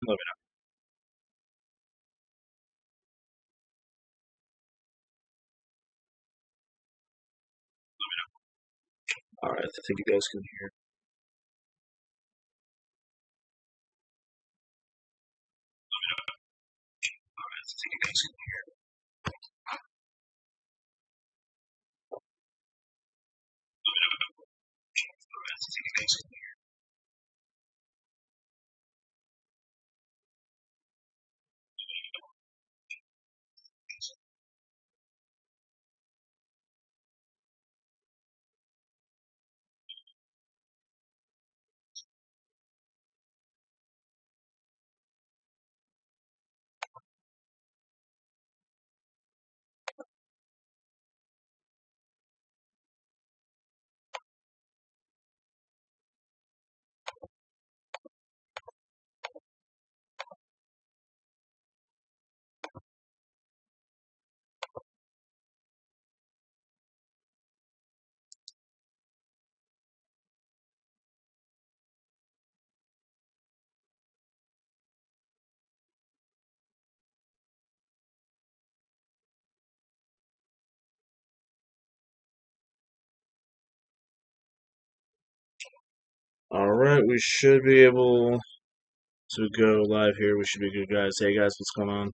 Let me know. All right, I think you guys can hear. I think you guys can hear. All right, I think you guys can hear. All right, we should be able to go live here. We should be good, guys. Hey, guys, what's going on?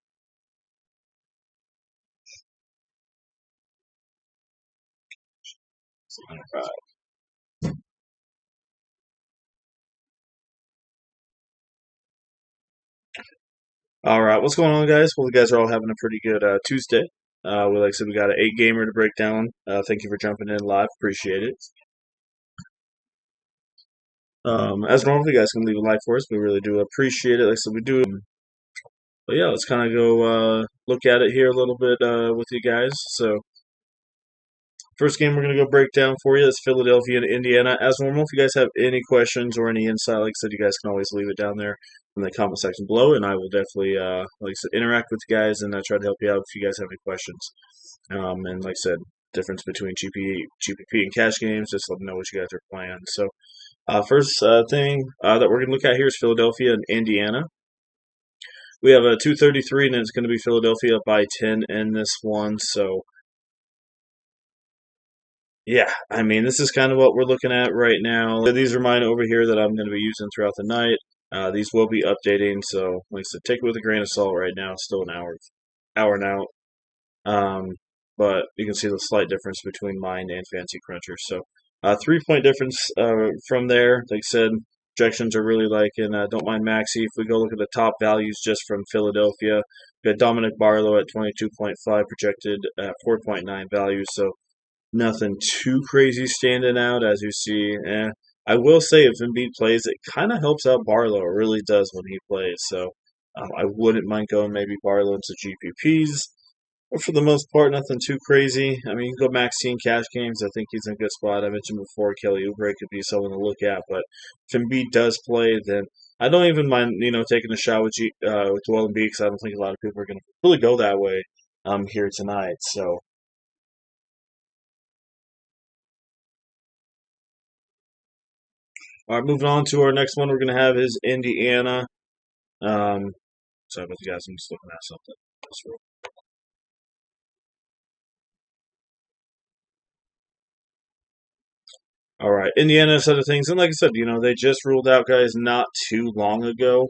All right, what's going on, guys? Well, you guys are all having a pretty good Tuesday. Like I said, we got an 8 gamer to break down. Thank you for jumping in live. Appreciate it. As normal, you guys can leave a like for us. We really do appreciate it. Like I said, we do. But yeah, let's kind of go look at it here a little bit with you guys. So, first game we're going to go break down for you is Philadelphia and Indiana. As normal, if you guys have any questions or any insight, like I said, you guys can always leave it down there in the comment section below, and I will definitely, like I said, interact with you guys and try to help you out if you guys have any questions. And like I said, difference between GPP and cash games, just let me know what you guys are playing. So, first thing that we're going to look at here is Philadelphia and Indiana. We have a 233, and it's going to be Philadelphia by 10 in this one. So, yeah, I mean, this is kind of what we're looking at right now. These are mine over here that I'm going to be using throughout the night. These will be updating, so like I said, take it with a grain of salt right now. It's still an hour now. But you can see the slight difference between mine and Fancy Cruncher. So, 3 point difference from there. Like I said, projections are really liking. Don't mind Maxi. If we go look at the top values just from Philadelphia, we got Dominic Barlow at 22.5 projected at 4.9 values. So nothing too crazy standing out as you see. I will say if Embiid plays, it kind of helps out Barlow. It really does when he plays. So I wouldn't mind going maybe Barlow into GPPs. But for the most part, nothing too crazy. I mean, you can go Maxine cash games. I think he's in a good spot. I mentioned before Kelly Oubre could be someone to look at. But if Embiid does play, then I don't even mind, taking a shot with Joel Embiid because I don't think a lot of people are going to really go that way here tonight. So, all right, moving on to our next one, we're going to have is Indiana. Um, sorry about you guys. I'm just looking at something. All right, Indiana side of things, and like I said, they just ruled out guys not too long ago.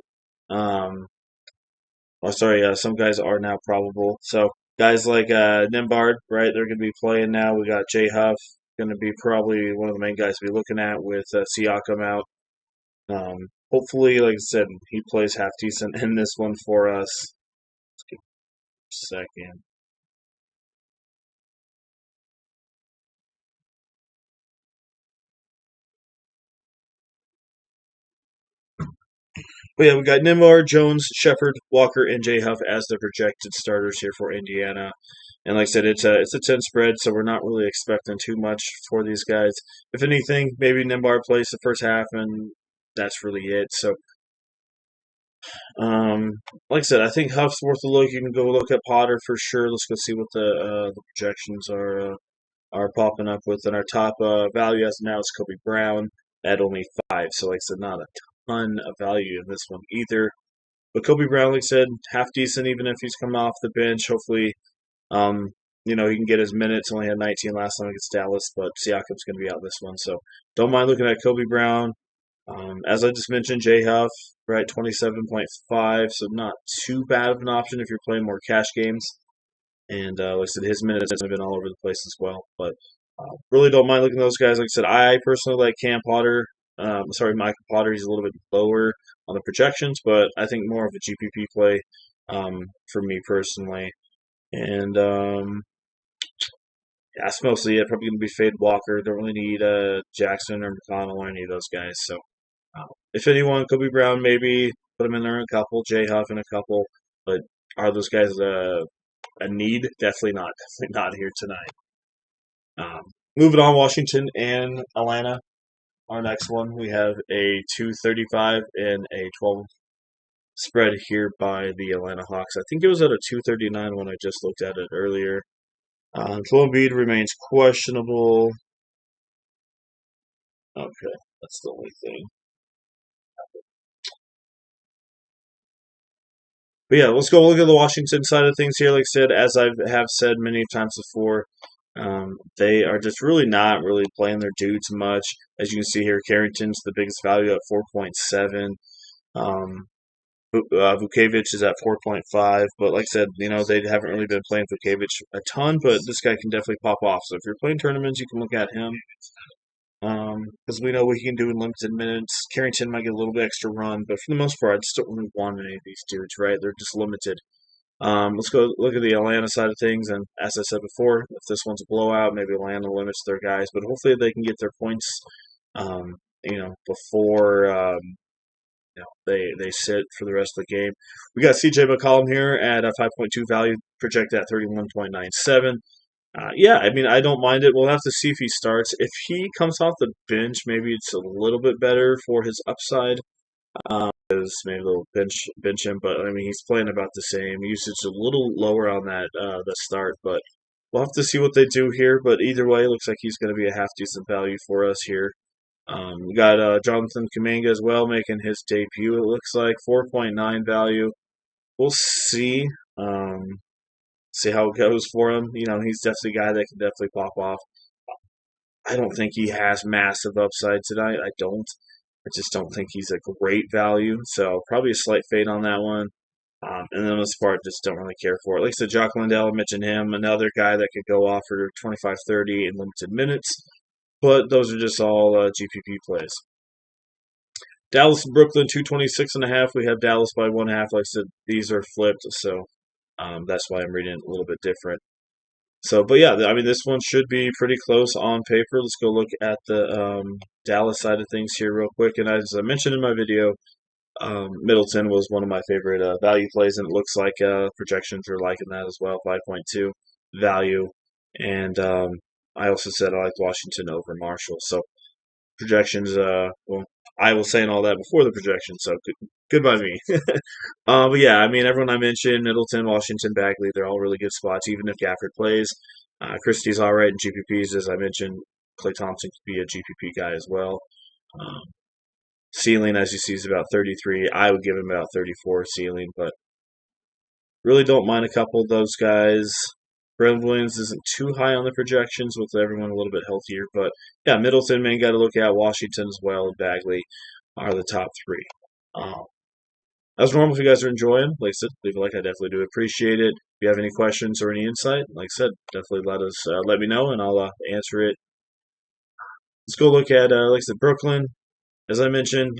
Oh, sorry, some guys are now probable. So guys like Nimbard, right? They're going to be playing now. We got Jay Huff going to be probably one of the main guys to be looking at with Siakam out. Hopefully, like I said, he plays half decent in this one for us. Let's give a second. But yeah, we got Nimar, Jones, Shepard, Walker, and Jay Huff as the projected starters here for Indiana. And like I said, it's a 10 spread, so we're not really expecting too much for these guys. If anything, maybe Nimbar plays the first half, and that's really it. So, um, like I said, I think Huff's worth a look. You can go look at Potter for sure. Let's go see what the projections are popping up with. And our top value as of now is Kobe Brown at only 5. So, like I said, not a ton of value in this one either. But Kobe Brown, like I said, half decent even if he's coming off the bench. Hopefully, um, he can get his minutes. Only had 19 last time against Dallas, but Siakam's going to be out this one. So don't mind looking at Kobe Brown. As I just mentioned, J Huff, right, 27.5, so not too bad of an option if you're playing more cash games. And like I said, his minutes have been all over the place as well. But really don't mind looking at those guys. Like I said, I personally like Cam Potter. Michael Potter. He's a little bit lower on the projections, but I think more of a GPP play for me personally. And yeah, that's mostly it. Probably going to be Fade Walker. Don't really need Jackson or McConnell or any of those guys. So if anyone, Kobe Brown maybe put him in there in a couple, J Huff in a couple. But are those guys a need? Definitely not. Definitely not here tonight. Moving on, Washington and Atlanta. Our next one, we have a 235 and a 12 spread here by the Atlanta Hawks. I think it was at a 239 when I just looked at it earlier. Joel Embiid remains questionable. Okay, that's the only thing. But yeah, let's go look at the Washington side of things here. Like I said, as I have said many times before, they are just really not really playing their dudes much. As you can see here, Carrington's the biggest value at 4.7. Vucevic is at 4.5, but like I said, they haven't really been playing Vucevic a ton, but this guy can definitely pop off. So if you're playing tournaments, you can look at him because we know what he can do in limited minutes. Carrington might get a little bit extra run, but for the most part, I just don't really want any of these dudes, right? They're just limited. Let's go look at the Atlanta side of things, and as I said before, if this one's a blowout, maybe Atlanta limits their guys, but hopefully they can get their points, before they sit for the rest of the game. We got CJ McCollum here at a 5.2 value, projected at 31.97. Yeah, I mean, I don't mind it. We'll have to see if he starts. If he comes off the bench, maybe it's a little bit better for his upside. Because maybe they'll bench him, but I mean, he's playing about the same. Usage a little lower on that the start, but we'll have to see what they do here. But either way, it looks like he's going to be a half decent value for us here. We got Jonathan Kuminga as well making his debut. It looks like 4.9 value. We'll see. See how it goes for him. He's definitely a guy that can definitely pop off. I don't think he has massive upside tonight. I don't. I just don't think he's a great value. So probably a slight fade on that one. And then this part, just don't really care for it. Like I said, Jock Landale, I mentioned him, another guy that could go off for 25-30 in limited minutes. But those are just all GPP plays. Dallas and Brooklyn, 226.5. We have Dallas by 1/2. Like I said, these are flipped, so that's why I'm reading it a little bit different. So, but yeah, I mean, this one should be pretty close on paper. Let's go look at the Dallas side of things here real quick. And as I mentioned in my video, Middleton was one of my favorite value plays, and it looks like projections are liking that as well, 5.2 value. And I also said I liked Washington over Marshall. So projections, well, I was saying all that before the projection, so good by me. But yeah, I mean, everyone I mentioned, Middleton, Washington, Bagley, they're all really good spots, even if Gafford plays. Christie's all right in GPPs, as I mentioned. Klay Thompson could be a GPP guy as well. Um, Ceiling, as you see, is about 33. I would give him about 34 ceiling, but really don't mind a couple of those guys. Brent Williams isn't too high on the projections with everyone a little bit healthier, but yeah, Middleton, man, got to look at Washington as well, and Bagley are the top three. As normal, if you guys are enjoying, like I said, leave a like. I definitely do appreciate it. If you have any questions or any insight, like I said, definitely let me know, and I'll answer it. Let's go look at, like I said, Brooklyn. As I mentioned,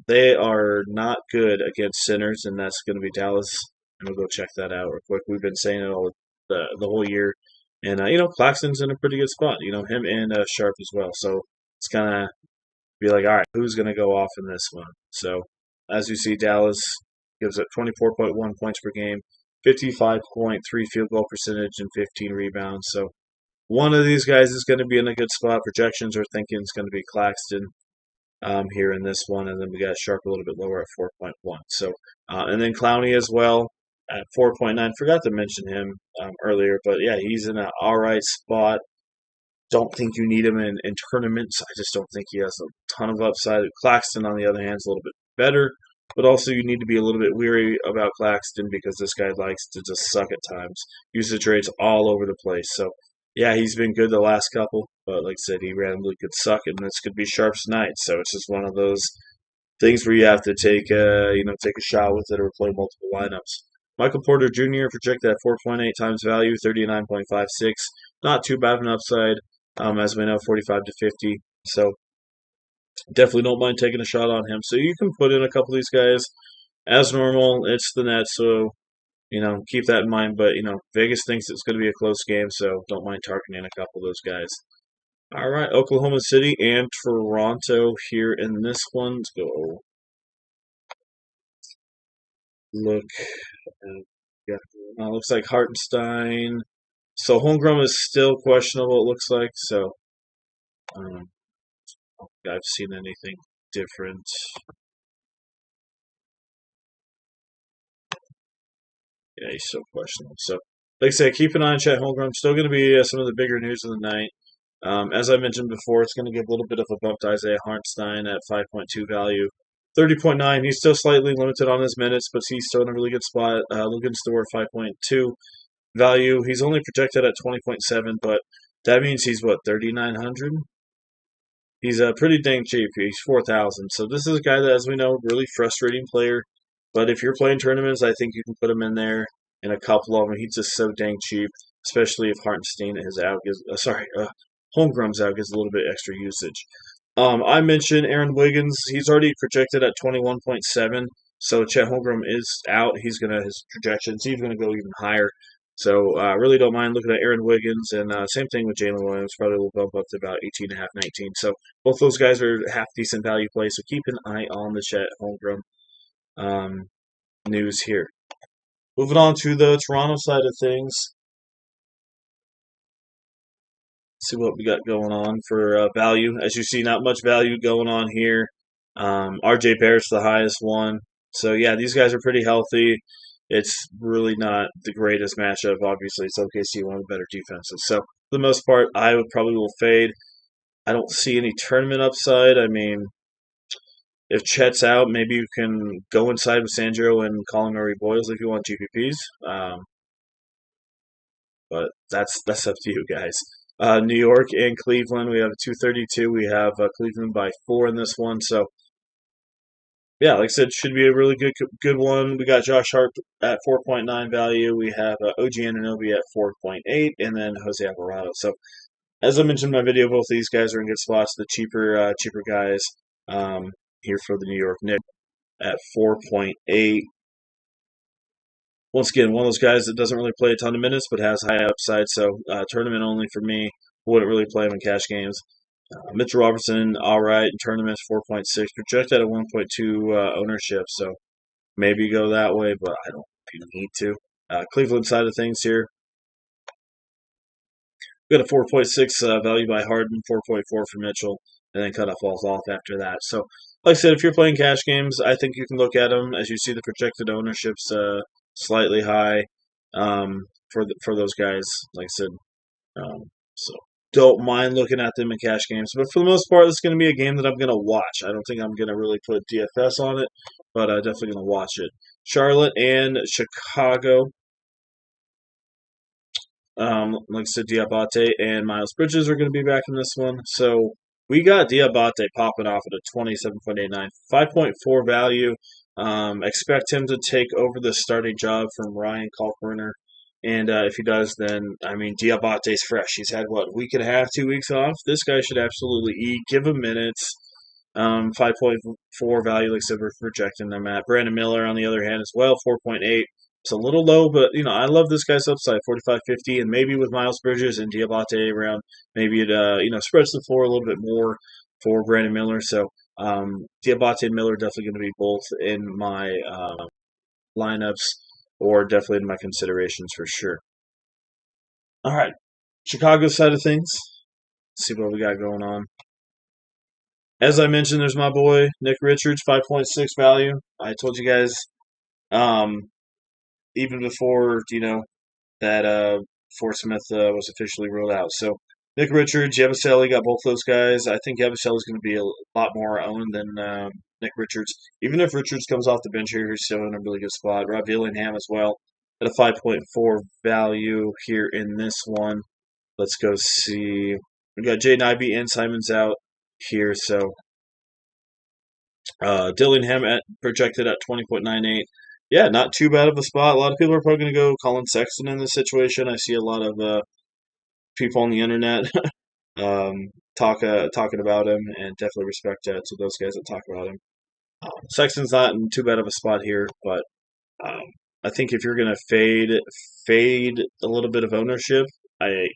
they are not good against centers, and that's going to be Dallas. And we'll go check that out real quick. We've been saying it all the whole year, and Claxton's in a pretty good spot. Him and Sharp as well. So it's kind of be like, all right, who's going to go off in this one? So as you see, Dallas gives up 24.1 points per game, 55.3 field goal percentage, and 15 rebounds. So one of these guys is going to be in a good spot. Projections are thinking it's going to be Claxton here in this one, and then we got Sharp a little bit lower at 4.1. So, and then Clowney as well at 4.9. Forgot to mention him earlier, but yeah, he's in an all right spot. Don't think you need him in tournaments. I just don't think he has a ton of upside. Claxton, on the other hand, is a little bit better. but also you need to be a little bit weary about Claxton because this guy likes to just suck at times. Usage rates all over the place. So yeah, he's been good the last couple, but like I said, he randomly could suck, and this could be Sharp's night. So it's just one of those things where you have to take a shot with it or play multiple lineups. Michael Porter Jr. projected at 4.8 times value, 39.56. Not too bad of an upside, as we know, 45 to 50. So definitely don't mind taking a shot on him. So you can put in a couple of these guys as normal. It's the net, so keep that in mind. But Vegas thinks it's going to be a close game, so don't mind targeting a couple of those guys. All right, Oklahoma City and Toronto here in this one. Let's go look. Yeah, looks like Hartenstein. So Holmgren is still questionable. It looks like so. Um, I don't think I've seen anything different. Yeah, he's still questionable. So, like I said, keep an eye on Chet Holmgren. Still going to be some of the bigger news of the night. As I mentioned before, it's going to give a little bit of a bump to Isaiah Hartenstein at 5.2 value. 30.9, he's still slightly limited on his minutes, but he's still in a really good spot. Logan Store, 5.2 value. He's only projected at 20.7, but that means he's, what, 3,900? He's pretty dang cheap. He's 4,000. So this is a guy that, as we know, really frustrating player. But if you're playing tournaments, I think you can put him in there in a couple of them. He's just so dang cheap, especially if Hartenstein is out. Holmgren's out gets a little bit extra usage. I mentioned Aaron Wiggins. He's already projected at 21.7. So Chet Holmgren is out. His projections. He's going to go even higher. So really don't mind looking at Aaron Wiggins, and same thing with Jalen Williams. Probably will bump up to about 18.5, 19. So both those guys are half decent value plays. So keep an eye on the Chet Holmgren news here. Moving on to the Toronto side of things. See what we got going on for value. As you see, not much value going on here. RJ Barrett's the highest one. So yeah, these guys are pretty healthy. It's really not the greatest matchup. Obviously, it's OKC, one of the better defenses. So for the most part, I would probably will fade. I don't see any tournament upside. I mean, if Chet's out, maybe you can go inside with Sandro and Colin Murray Boyles if you want GPPs. But that's up to you guys. New York and Cleveland, we have 232. We have Cleveland by 4 in this one. So yeah, like I said, should be a really good one. We got Josh Hart at 4.9 value. We have OG Anunoby at 4.8, and then Jose Alvarado. So as I mentioned in my video, both these guys are in good spots. The cheaper guys here for the New York Knicks at 4.8. Once again, one of those guys that doesn't really play a ton of minutes but has high upside. So tournament only for me. Wouldn't really play him in cash games. Mitchell Robertson, all right, in tournaments, 4.6. Projected at 1.2 ownership, so maybe go that way, but I don't need to. Cleveland side of things here. We got a 4.6 value by Harden, 4.4 for Mitchell, and then kind of falls off after that. So, like I said, if you're playing cash games, I think you can look at them. As you see, the projected ownership's slightly high for those guys, like I said. So don't mind looking at them in cash games. But for the most part, this is going to be a game that I'm going to watch. I don't think I'm going to really put DFS on it, but I'm definitely going to watch it. Charlotte and Chicago. Like I said, Diabate and Miles Bridges are going to be back in this one. So we got Diabate popping off at a 27.89, 5.4 value. Expect him to take over the starting job from Ryan Kalkbrenner. And if he does, then, I mean, Diabate's fresh. He's had, what, a week and a half, 2 weeks off? This guy should absolutely eat. Give him minutes. 5.4 value, like I said, we're projecting them at. Brandon Miller, on the other hand, as well, 4.8. It's a little low, but, I love this guy's upside, 45-50, and maybe with Miles Bridges and Diabate around, maybe it, spreads the floor a little bit more for Brandon Miller. So, Diabate and Miller definitely going to be both in my lineups, or definitely in my considerations for sure. All right, Chicago side of things. Let's see what we got going on. As I mentioned, there's my boy Nick Richards, 5.6 value. I told you guys, even before that Fort Smith was officially ruled out. So Nick Richards, Yabusele, got both those guys. I think Yabusele is going to be a lot more owned than Nick Richards. Even if Richards comes off the bench here, he's still in a really good spot. Rob Dillingham as well at a 5.4 value here in this one. Let's go see. We got Jaden Ivey and Simon's out here, so Dillingham at projected at 20.98. Yeah, not too bad of a spot. A lot of people are probably going to go Colin Sexton in this situation. I see a lot of people on the internet talking about him, and definitely respect to those guys that talk about him. Sexton's not in too bad of a spot here, but um, I think if you're going to fade a little bit of ownership,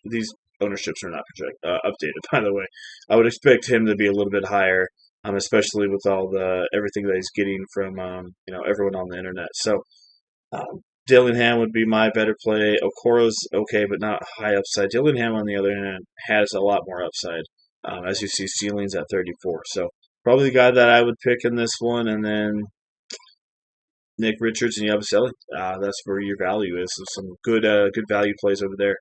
these ownerships are not updated. By the way, I would expect him to be a little bit higher, especially with all the everything that he's getting from everyone on the internet. So Dillingham would be my better play. Okoro's okay, but not high upside. Dillingham, on the other hand, has a lot more upside, as you see ceilings at 34. So probably the guy that I would pick in this one, and then Nick Richards and Yabusele. That's where your value is. So some good value plays over there.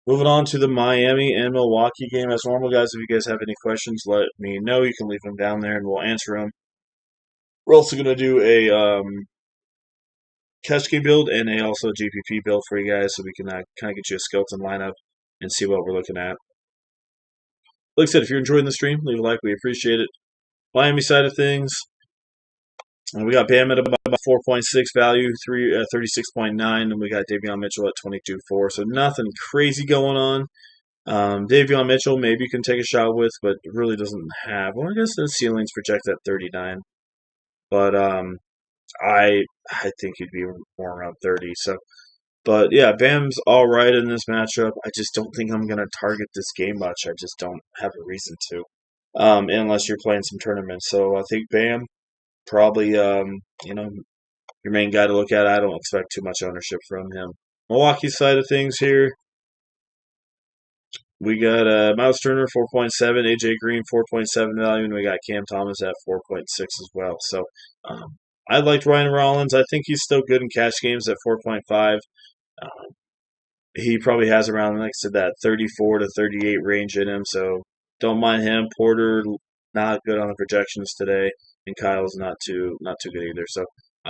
Moving on to the Miami and Milwaukee game. As normal, guys, if you guys have any questions, let me know. You can leave them down there, and we'll answer them. We're also going to do a cash game build and also a GPP build for you guys, so we can kind of get you a skeleton lineup and see what we're looking at. Like I said, if you're enjoying the stream, leave a like. We appreciate it. Miami side of things, we got Bam at about 4.6 value, 36.9, and we got Davion Mitchell at 22.4. So nothing crazy going on. Davion Mitchell maybe you can take a shot with, but really doesn't have. Well, I guess the ceilings project at 39, but I think he'd be more around 30. So, but yeah, Bam's all right in this matchup. I just don't think I'm gonna target this game much. I just don't have a reason to, unless you're playing some tournaments. So I think Bam probably your main guy to look at. I don't expect too much ownership from him. Milwaukee side of things here. We got Miles Turner 4.7, AJ Green 4.7 value, and we got Cam Thomas at 4.6 as well. So I liked Ryan Rollins. I think he's still good in cash games at 4.5. He probably has around, like I said, that 34 to 38 range in him. So don't mind him. Porter not good on the projections today, and Kyle's not too good either. So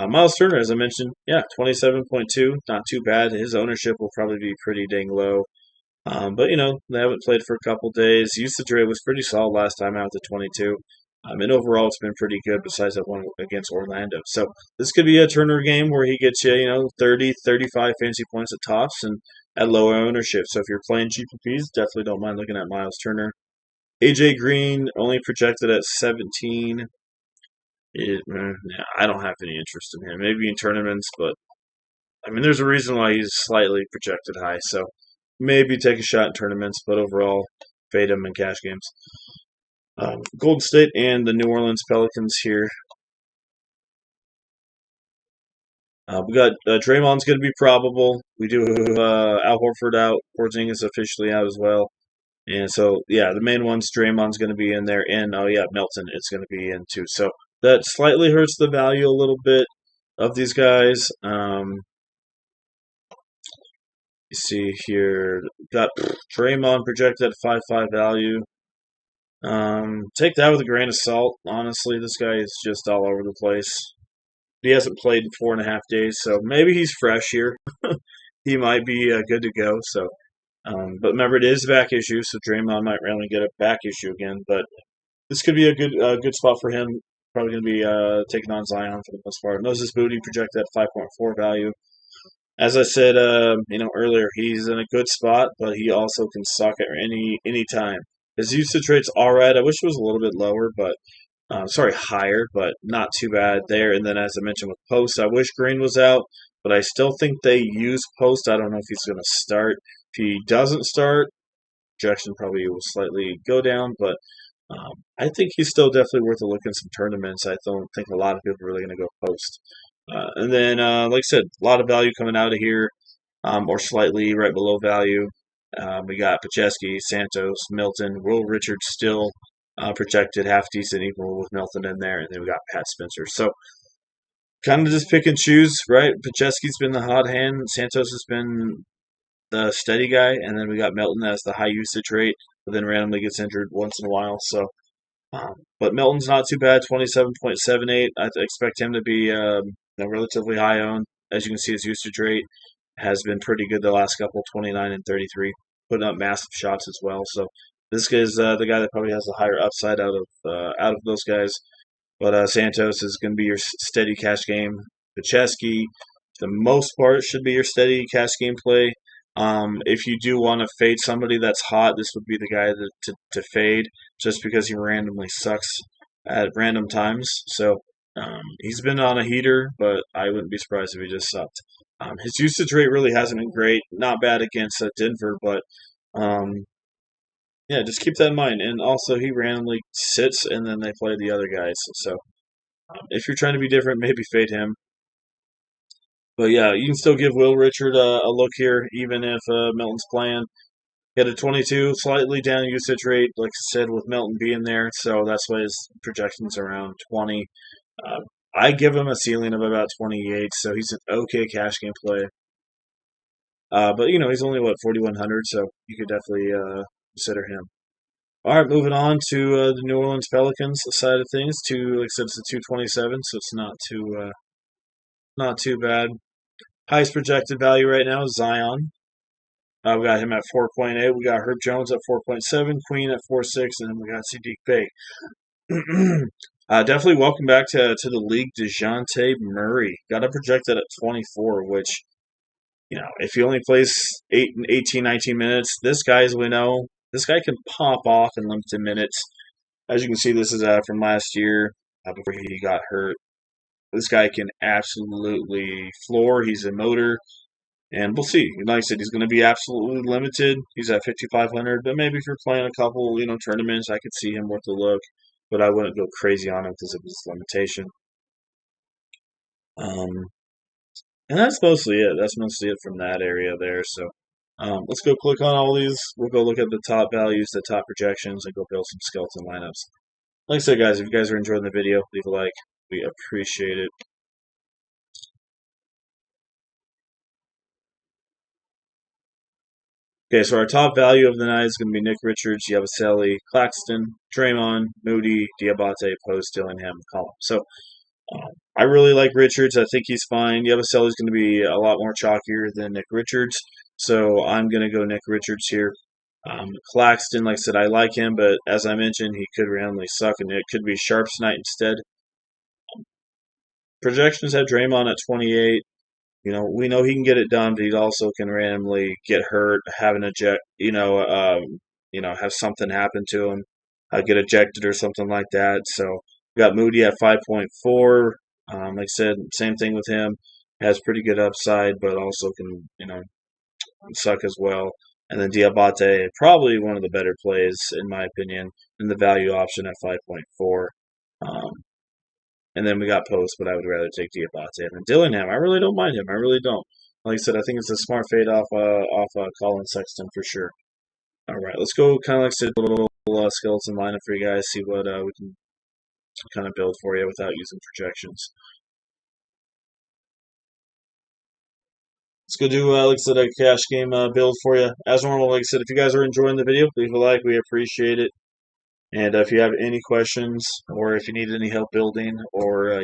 Miles Turner, as I mentioned, yeah, 27.2, not too bad. His ownership will probably be pretty dang low. But, they haven't played for a couple days. Usage rate was pretty solid last time out to 22. And overall, it's been pretty good besides that one against Orlando. So this could be a Turner game where he gets you, 30, 35 fantasy points at tops and at lower ownership. So if you're playing GPPs, definitely don't mind looking at Miles Turner. AJ Green only projected at 17. I don't have any interest in him. Maybe in tournaments, but there's a reason why he's slightly projected high. So maybe take a shot in tournaments, but overall, fade him in cash games. Golden State and the New Orleans Pelicans here. We got Draymond's going to be probable. We do have Al Horford out. Porzingis officially out as well. And so, yeah, the main one's Draymond's going to be in there. And, Melton is going to be in too. So that slightly hurts the value a little bit of these guys. You see here, got Draymond projected at 5.5 value. Take that with a grain of salt. Honestly, this guy is just all over the place. He hasn't played in 4.5 days, so maybe he's fresh here. He might be good to go. So, but remember, it is a back issue, so Draymond might randomly get a back issue again. But this could be a good spot for him. Probably going to be taking on Zion for the most part. Moses Booty projected at 5.4 value. As I said, earlier, he's in a good spot, but he also can suck at any time. His usage rate's all right. I wish it was a little bit lower, but higher, but not too bad there. And then, as I mentioned with Post, I wish Green was out, but I still think they use Post. I don't know if he's going to start. If he doesn't start, projection probably will slightly go down, but I think he's still definitely worth a look in some tournaments. I don't think a lot of people are really going to go Post. And then, like I said, a lot of value coming out of here, or slightly right below value. We got Pacheski, Santos, Milton, Will Richards still projected half decent, equal with Milton in there, and then we got Pat Spencer. So kind of just pick and choose, right? Pacheski's been the hot hand, Santos has been the steady guy, and then we got Milton as the high usage rate, but then randomly gets injured once in a while. So But Milton's not too bad, 27.78. I expect him to be relatively high owned. As you can see, his usage rate has been pretty good the last couple, 29 and 33, putting up massive shots as well. So this is the guy that probably has the higher upside out of those guys. But Santos is going to be your steady cash game. Pacheski, for the most part, should be your steady cash game play. If you do want to fade somebody that's hot, this would be the guy to fade just because he randomly sucks at random times. So he's been on a heater, but I wouldn't be surprised if he just sucked. His usage rate really hasn't been great. Not bad against Denver, but yeah, just keep that in mind. And also, he randomly sits and then they play the other guys. So if you're trying to be different, maybe fade him. But yeah, you can still give Will Richard a look here, even if Milton's playing. He had a 22, slightly down usage rate, like I said, with Milton being there. So that's why his projection's around 20. Uh, I give him a ceiling of about 28, so he's an okay cash game play. But he's only 4,100, so you could definitely consider him. All right, moving on to the New Orleans Pelicans side of things. Like I said, it's a 227, so it's not too bad. Highest projected value right now is Zion. We got him at 4.8. We got Herb Jones at 4.7, Queen at 4.6, and then we got Sadiq Bey. Definitely welcome back to the league, DeJounte Murray. Got him projected at 24, which, if he only plays 18, 19 minutes, this guy, as we know, this guy can pop off in limited minutes. As you can see, this is from last year before he got hurt. This guy can absolutely floor. He's a motor. And we'll see. Like I said, he's going to be absolutely limited. He's at 5,500. But maybe if you're playing a couple, tournaments, I could see him worth a look. But I wouldn't go crazy on him because of his limitation. And that's mostly it. That's mostly it from that area there. So let's go click on all these. We'll go look at the top values, the top projections, and go build some skeleton lineups. Like I said, guys, if you guys are enjoying the video, leave a like. We appreciate it. Okay, so our top value of the night is going to be Nick Richards, Yabusele, Claxton, Draymond, Moody, Diabate, Post, Dillingham, McCollum. So I really like Richards. I think he's fine. Yabusele is going to be a lot more chalkier than Nick Richards, so I'm going to go Nick Richards here. Claxton, like I said, I like him, but as I mentioned, he could randomly suck, and it could be Sharp's night instead. Projections have Draymond at 28. We know he can get it done, but he also can randomly get hurt, have an eject, have something happen to him, get ejected or something like that. So we got Moody at 5.4. Like I said, same thing with him. Has pretty good upside, but also can, suck as well. And then Diabate, probably one of the better plays, in my opinion, in the value option at 5.4. And then we got Post, but I would rather take Diabate. And then Dillingham, I really don't mind him. I really don't. Like I said, I think it's a smart fade off Colin Sexton for sure. All right, let's go kind of like I said, a little skeleton lineup for you guys. See what we can kind of build for you without using projections. Let's go do, like I said, a cash game build for you. As normal, like I said, if you guys are enjoying the video, leave a like. We appreciate it. And if you have any questions or if you need any help building or,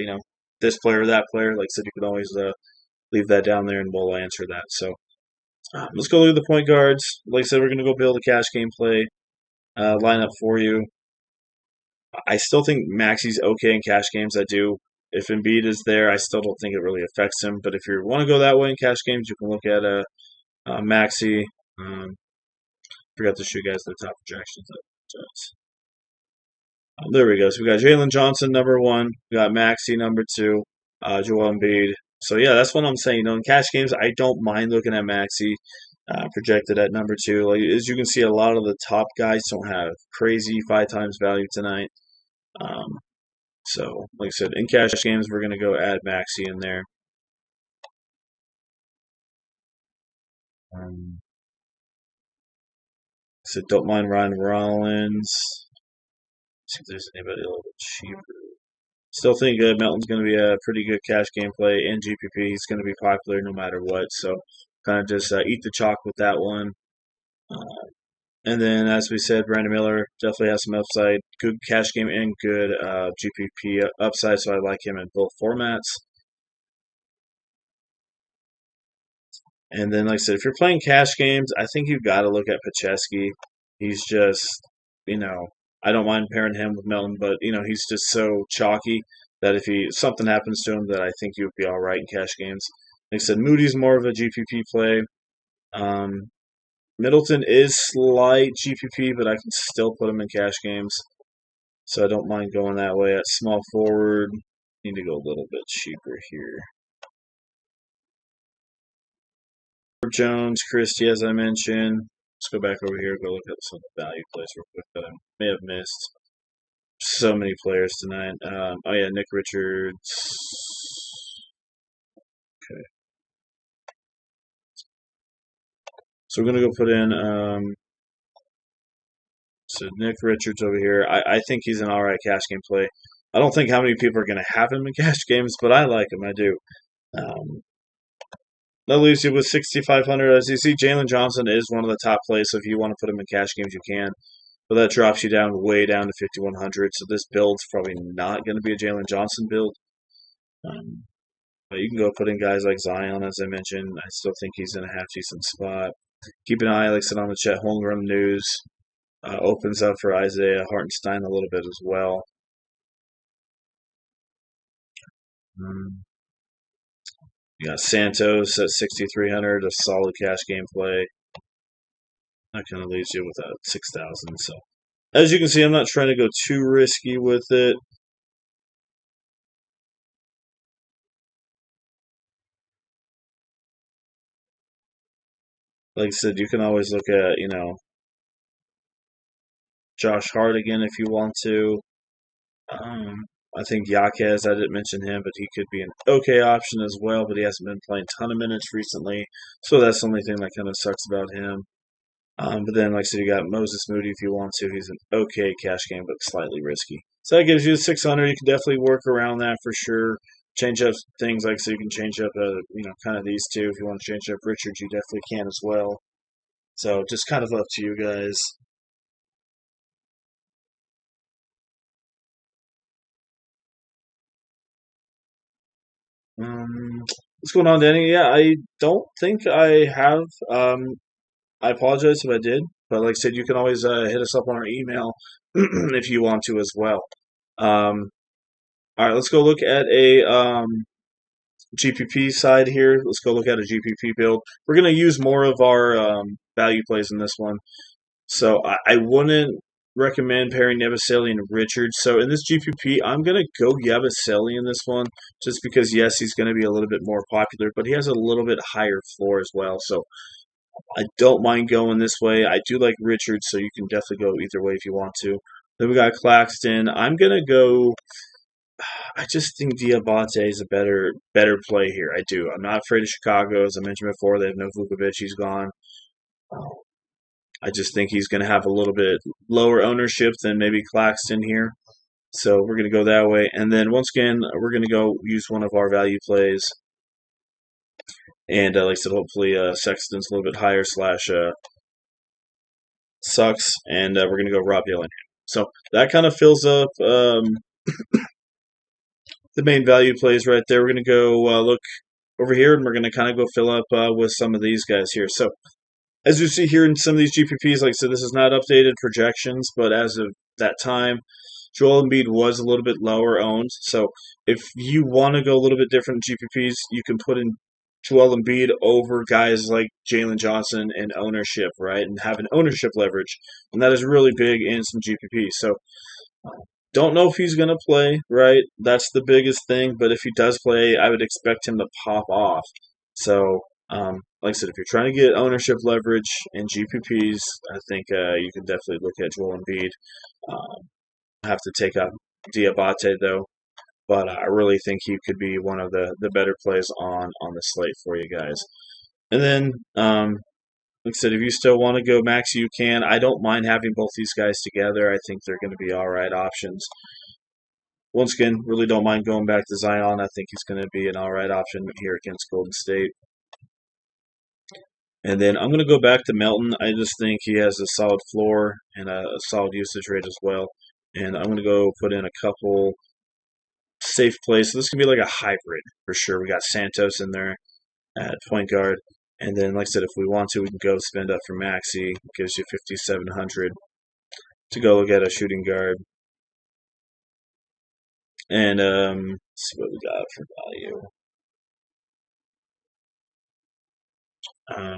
this player or that player, like I said, you can always leave that down there and we'll answer that. So let's go look at the point guards. Like I said, we're going to go build a cash game play lineup for you. I still think Maxi's okay in cash games. I do. If Embiid is there, I still don't think it really affects him. But if you want to go that way in cash games, you can look at Maxi. Forgot to show you guys the top projections. There we go. So we got Jalen Johnson, number 1. We got Maxi, number 2. Joel Embiid. So, yeah, that's what I'm saying. In cash games, I don't mind looking at Maxi projected at number 2. Like, as you can see, a lot of the top guys don't have crazy 5 times value tonight. So, like I said, in cash games, we're going to go add Maxi in there. So, don't mind Ryan Rollins. See if there's anybody a little bit cheaper. Still think Melton's going to be a pretty good cash game play in GPP. He's going to be popular no matter what. So kind of just eat the chalk with that one. And then, as we said, Brandon Miller definitely has some upside, good cash game and good GPP upside, so I like him in both formats. And then, like I said, if you're playing cash games, I think you've got to look at Pacheski. He's just, you know, I don't mind pairing him with Melton, but he's just so chalky that if something happens to him, that I think he would be all right in cash games. Like I said, Moody's more of a GPP play. Um, Middleton is slight GPP, but I can still put him in cash games, so I don't mind going that way. At small forward, need to go a little bit cheaper here. Jones, Christie, as I mentioned. Let's go back over here, go look at some of the value plays real quick that I may have missed. So many players tonight. Oh yeah, Nick Richards. Okay, so we're gonna go put in so Nick Richards over here. I think he's an all right cash game play. I don't think how many people are gonna have him in cash games, but I like him. I do. That leaves you with 6,500. As you see, Jalen Johnson is one of the top plays, so if you want to put him in cash games, you can. But that drops you down way down to 5,100. So this build's probably not going to be a Jalen Johnson build. Um, but you can go put in guys like Zion, as I mentioned. I still think he's in a half decent spot. Keep an eye, like I said, on the Chet Holmgren news. Opens up for Isaiah Hartenstein a little bit as well. You got Santos at 6,300, a solid cash game play. That kind of leaves you with a 6,000. So, as you can see, I'm not trying to go too risky with it. Like I said, you can always look at, Josh Hart again if you want to. Um, I think Yaquez, I didn't mention him, but he could be an okay option as well, but he hasn't been playing a ton of minutes recently. So that's the only thing that kind of sucks about him. But then, like I said, you got Moses Moody if you want to. He's an okay cash game, but slightly risky. So that gives you 600. You can definitely work around that for sure. Change up things like so you can change up, kind of these two. If you want to change up Richard, you definitely can as well. So just kind of up to you guys. What's going on, Danny? Yeah, I don't think I have. I apologize if I did, but like I said, you can always hit us up on our email if you want to as well. Um, all right, let's go look at a GPP side here. Let's go look at a GPP build. We're going to use more of our value plays in this one. So I wouldn't recommend pairing Yabusele and Richards. So in this GPP, I'm going to go Yabusele in this one just because, yes, he's going to be a little bit more popular, but he has a little bit higher floor as well. So I don't mind going this way. I do like Richards, so you can definitely go either way if you want to. Then we got Claxton. I'm going to go. I just think Diabate is a better play here. I do. I'm not afraid of Chicago. As I mentioned before, they have no Vukovic. He's gone. I just think he's going to have a little bit lower ownership than maybe Claxton here. So we're going to go that way. And then once again, we're going to go use one of our value plays. And like I said, hopefully Sexton's a little bit higher slash sucks. And we're going to go Rob Dillingham. So that kind of fills up the main value plays right there. We're going to go look over here, and we're going to kind of go fill up with some of these guys here. So as you see here in some of these GPPs, like I said, this is not updated projections, but as of that time, Joel Embiid was a little bit lower owned. So if you want to go a little bit different GPPs, you can put in Joel Embiid over guys like Jalen Johnson in ownership, right? And have an ownership leverage. And that is really big in some GPPs. So don't know if he's going to play, right? That's the biggest thing. But if he does play, I would expect him to pop off. So, like I said, if you're trying to get ownership leverage in GPPs, I think you can definitely look at Joel Embiid. Have to take out Diabate, though. But I really think he could be one of the better plays on the slate for you guys. And then, like I said, if you still want to go max, you can. I don't mind having both these guys together. I think they're going to be all right options. Once again, really don't mind going back to Zion. I think he's going to be an all right option here against Golden State. And then I'm going to go back to Melton. I just think he has a solid floor and a solid usage rate as well. And I'm going to go put in a couple safe plays. So this could be like a hybrid for sure. We got Santos in there at point guard. And then, like I said, if we want to, we can go spend up for Maxi. Gives you 5,700 to go look at a shooting guard. And let's see what we got for value.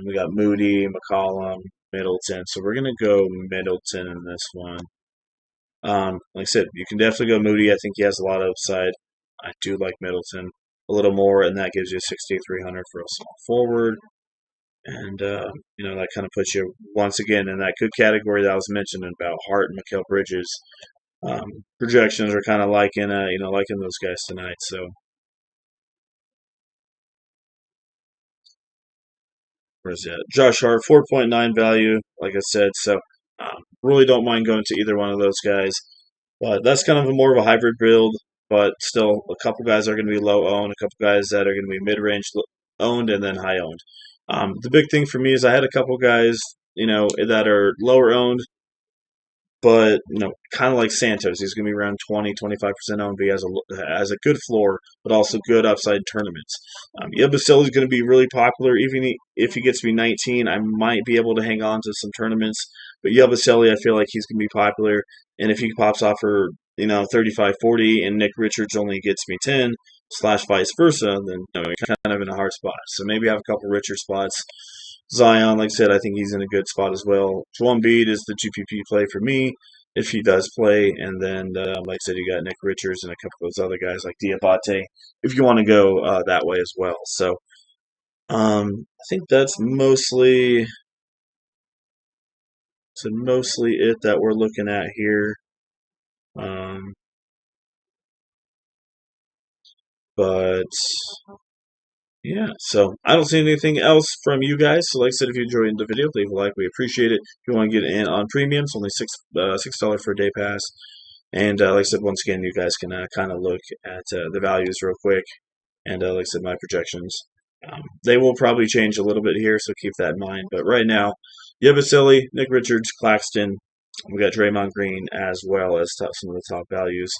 We got Moody, McCollum, Middleton. So we're going to go Middleton in this one. Like I said, you can definitely go Moody. I think he has a lot of upside. I do like Middleton a little more, and that gives you 6,300 for a small forward. And, that kind of puts you once again in that good category that I was mentioning about Hart and Mikal Bridges. Projections are kind of liking those guys tonight. So where's that? Josh Hart, 4.9 value, like I said. So really don't mind going to either one of those guys. But that's kind of a more of a hybrid build. But still, a couple guys are going to be low owned, a couple guys that are going to be mid range owned, and then high owned. The big thing for me is I had a couple guys, that are lower owned, but kind of like Santos, he's going to be around 20-25% owned. But he has a good floor, but also good upside tournaments. Yabusele is going to be really popular, even if he gets to be 19. I might be able to hang on to some tournaments, but Yabusele, I feel like he's going to be popular, and if he pops off for 35-40, and Nick Richards only gets me 10 / vice versa, then you're kind of in a hard spot. So maybe have a couple Richard spots. Zion, like I said, I think he's in a good spot as well. Joel Embiid is the GPP play for me if he does play. And then, like I said, you got Nick Richards and a couple of those other guys like Diabate if you want to go that way as well. So I think that's mostly it that we're looking at here. But yeah, so I don't see anything else from you guys. So, like I said, if you enjoyed the video, leave a like. We appreciate it. If you want to get in on premium, it's only $6 for a day pass. And like I said, once again, you guys can kind of look at the values real quick. And like I said, my projections, they will probably change a little bit here, so keep that in mind. But right now, Yabusele, Nick Richards, Claxton. We got Draymond Green as well as some of the top values.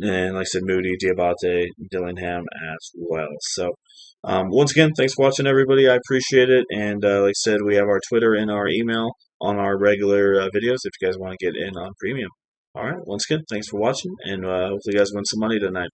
And like I said, Moody, Diabate, Dillingham as well. So, once again, thanks for watching, everybody. I appreciate it. And like I said, we have our Twitter and our email on our regular videos if you guys want to get in on premium. All right, once again, thanks for watching, and hopefully you guys win some money tonight.